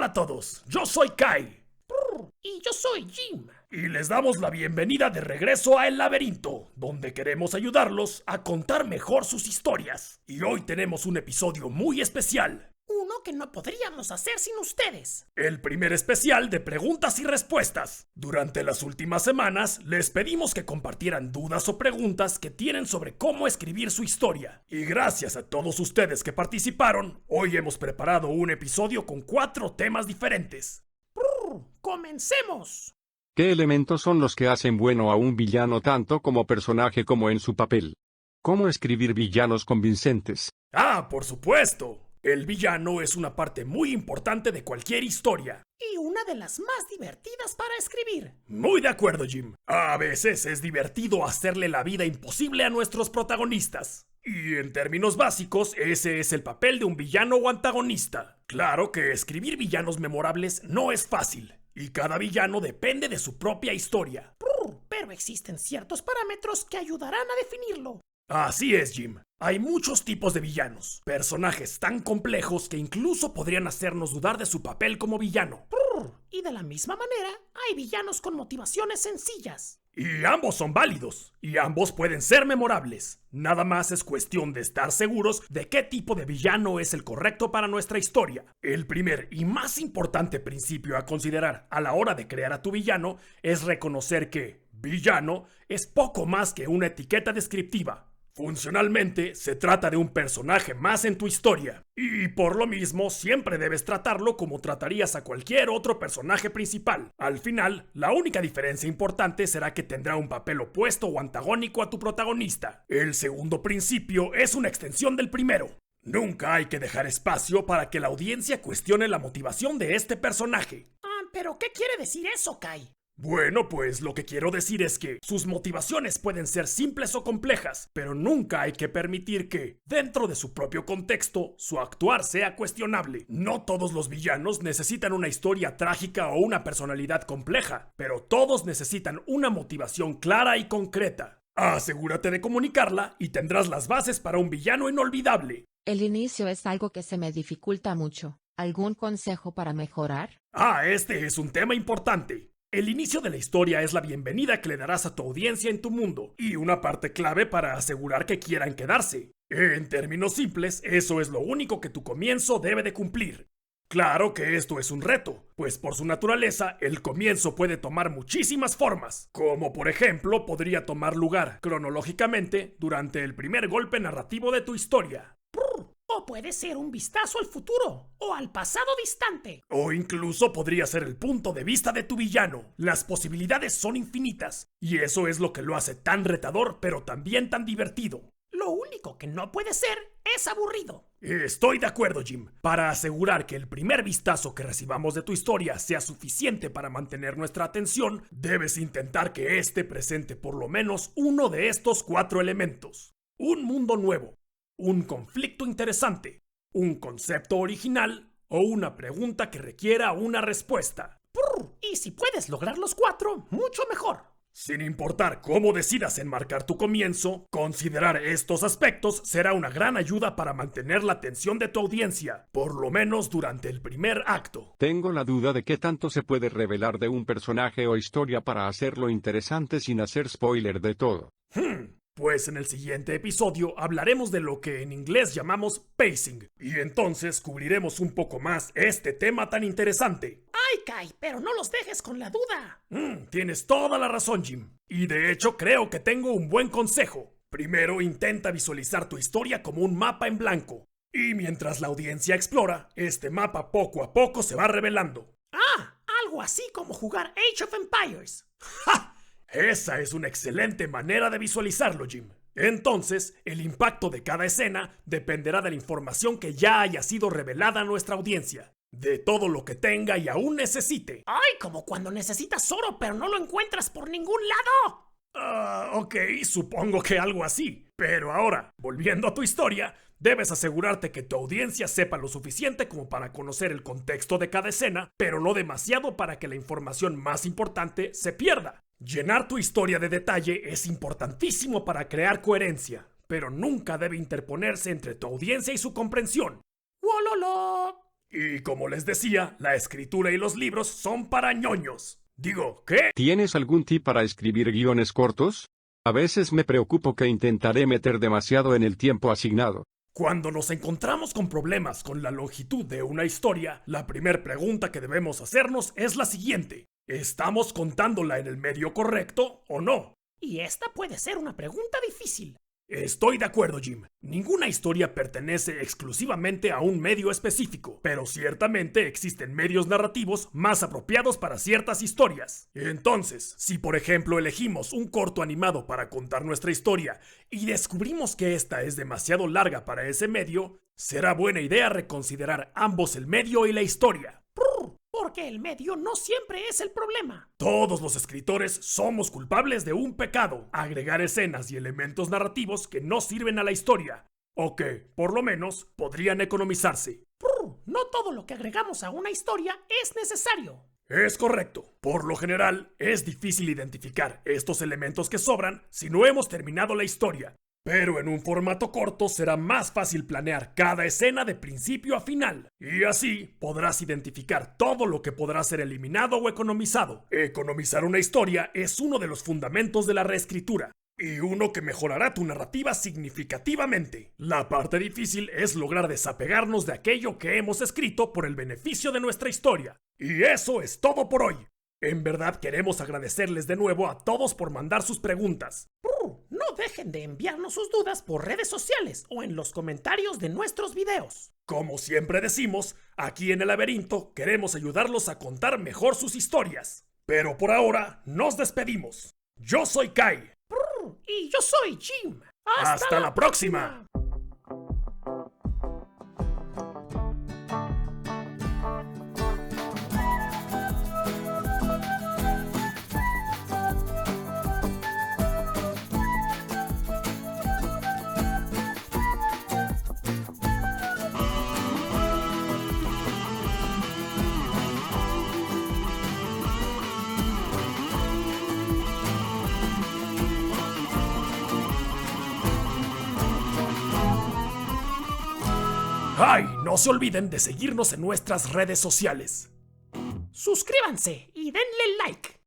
a todos, yo soy Kai. Y yo soy Jim. Y les damos la bienvenida de regreso a El Laberinto, donde queremos ayudarlos a contar mejor sus historias. Y hoy tenemos un episodio muy especial. Uno que no podríamos hacer sin ustedes. El primer especial de preguntas y respuestas. Durante las últimas semanas les pedimos que compartieran dudas o preguntas que tienen sobre cómo escribir su historia. Y gracias a todos ustedes que participaron, hoy hemos preparado un episodio con 4 temas diferentes. ¡Comencemos! ¿Qué elementos son los que hacen bueno a un villano tanto como personaje como en su papel? ¿Cómo escribir villanos convincentes? Por supuesto. El villano es una parte muy importante de cualquier historia. Y una de las más divertidas para escribir. Muy de acuerdo, Jim. A veces es divertido hacerle la vida imposible a nuestros protagonistas. Y en términos básicos, ese es el papel de un villano o antagonista. Claro que escribir villanos memorables no es fácil. Y cada villano depende de su propia historia. Pero existen ciertos parámetros que ayudarán a definirlo. Así es, Jim. Hay muchos tipos de villanos, personajes tan complejos que incluso podrían hacernos dudar de su papel como villano. Y de la misma manera, hay villanos con motivaciones sencillas. Y ambos son válidos, y ambos pueden ser memorables. Nada más es cuestión de estar seguros de qué tipo de villano es el correcto para nuestra historia. El primer y más importante principio a considerar a la hora de crear a tu villano es reconocer que villano es poco más que una etiqueta descriptiva. Funcionalmente, se trata de un personaje más en tu historia, y por lo mismo siempre debes tratarlo como tratarías a cualquier otro personaje principal. Al final, la única diferencia importante será que tendrá un papel opuesto o antagónico a tu protagonista. El segundo principio es una extensión del primero. Nunca hay que dejar espacio para que la audiencia cuestione la motivación de este personaje. ¿Pero qué quiere decir eso, Kai? Bueno, pues lo que quiero decir es que sus motivaciones pueden ser simples o complejas, pero nunca hay que permitir que, dentro de su propio contexto, su actuar sea cuestionable. No todos los villanos necesitan una historia trágica o una personalidad compleja, pero todos necesitan una motivación clara y concreta. Asegúrate de comunicarla y tendrás las bases para un villano inolvidable. El inicio es algo que se me dificulta mucho. ¿Algún consejo para mejorar? Este es un tema importante. El inicio de la historia es la bienvenida que le darás a tu audiencia en tu mundo y una parte clave para asegurar que quieran quedarse. En términos simples, eso es lo único que tu comienzo debe de cumplir. Claro que esto es un reto, pues por su naturaleza, el comienzo puede tomar muchísimas formas, como por ejemplo podría tomar lugar cronológicamente durante el primer golpe narrativo de tu historia. O puede ser un vistazo al futuro, o al pasado distante. O incluso podría ser el punto de vista de tu villano. Las posibilidades son infinitas, y eso es lo que lo hace tan retador, pero también tan divertido. Lo único que no puede ser es aburrido. Estoy de acuerdo, Jim. Para asegurar que el primer vistazo que recibamos de tu historia sea suficiente para mantener nuestra atención, debes intentar que éste presente por lo menos uno de estos 4 elementos. Un mundo nuevo, un conflicto interesante, un concepto original o una pregunta que requiera una respuesta. Y si puedes lograr los 4, mucho mejor. Sin importar cómo decidas enmarcar tu comienzo, considerar estos aspectos será una gran ayuda para mantener la atención de tu audiencia, por lo menos durante el primer acto. Tengo la duda de qué tanto se puede revelar de un personaje o historia para hacerlo interesante sin hacer spoiler de todo. Pues en el siguiente episodio hablaremos de lo que en inglés llamamos pacing, y entonces cubriremos un poco más este tema tan interesante. ¡Ay, Kai! Pero no los dejes con la duda. Tienes toda la razón, Jim. Y de hecho creo que tengo un buen consejo. Primero intenta visualizar tu historia como un mapa en blanco. Y mientras la audiencia explora, este mapa poco a poco se va revelando. Algo así como jugar Age of Empires. ¡Ja! Esa es una excelente manera de visualizarlo, Jim. Entonces, el impacto de cada escena dependerá de la información que ya haya sido revelada a nuestra audiencia, de todo lo que tenga y aún necesite. ¡Ay! Como cuando necesitas oro pero no lo encuentras por ningún lado. Ok, supongo que algo así. Pero ahora, volviendo a tu historia, debes asegurarte que tu audiencia sepa lo suficiente como para conocer el contexto de cada escena, pero no demasiado para que la información más importante se pierda. Llenar tu historia de detalle es importantísimo para crear coherencia, pero nunca debe interponerse entre tu audiencia y su comprensión. ¡Wololo! Y como les decía, la escritura y los libros son para ñoños. Digo, ¿qué? ¿Tienes algún tip para escribir guiones cortos? A veces me preocupo que intentaré meter demasiado en el tiempo asignado. Cuando nos encontramos con problemas con la longitud de una historia, la primera pregunta que debemos hacernos es la siguiente. ¿Estamos contándola en el medio correcto o no? Y esta puede ser una pregunta difícil. Estoy de acuerdo, Jim. Ninguna historia pertenece exclusivamente a un medio específico, pero ciertamente existen medios narrativos más apropiados para ciertas historias. Entonces, si por ejemplo elegimos un corto animado para contar nuestra historia y descubrimos que esta es demasiado larga para ese medio, será buena idea reconsiderar ambos el medio y la historia. Porque el medio no siempre es el problema. Todos los escritores somos culpables de un pecado: agregar escenas y elementos narrativos que no sirven a la historia, o que, por lo menos, podrían economizarse. No todo lo que agregamos a una historia es necesario. Es correcto. Por lo general, es difícil identificar estos elementos que sobran si no hemos terminado la historia. Pero en un formato corto será más fácil planear cada escena de principio a final. Y así podrás identificar todo lo que podrá ser eliminado o economizado. Economizar una historia es uno de los fundamentos de la reescritura, y uno que mejorará tu narrativa significativamente. La parte difícil es lograr desapegarnos de aquello que hemos escrito por el beneficio de nuestra historia. Y eso es todo por hoy. En verdad queremos agradecerles de nuevo a todos por mandar sus preguntas. No dejen de enviarnos sus dudas por redes sociales o en los comentarios de nuestros videos. Como siempre decimos, aquí en El Laberinto queremos ayudarlos a contar mejor sus historias. Pero por ahora, nos despedimos. Yo soy Kai. Y yo soy Jim. ¡Hasta la próxima! ¡Ay! No se olviden de seguirnos en nuestras redes sociales. Suscríbanse y denle like.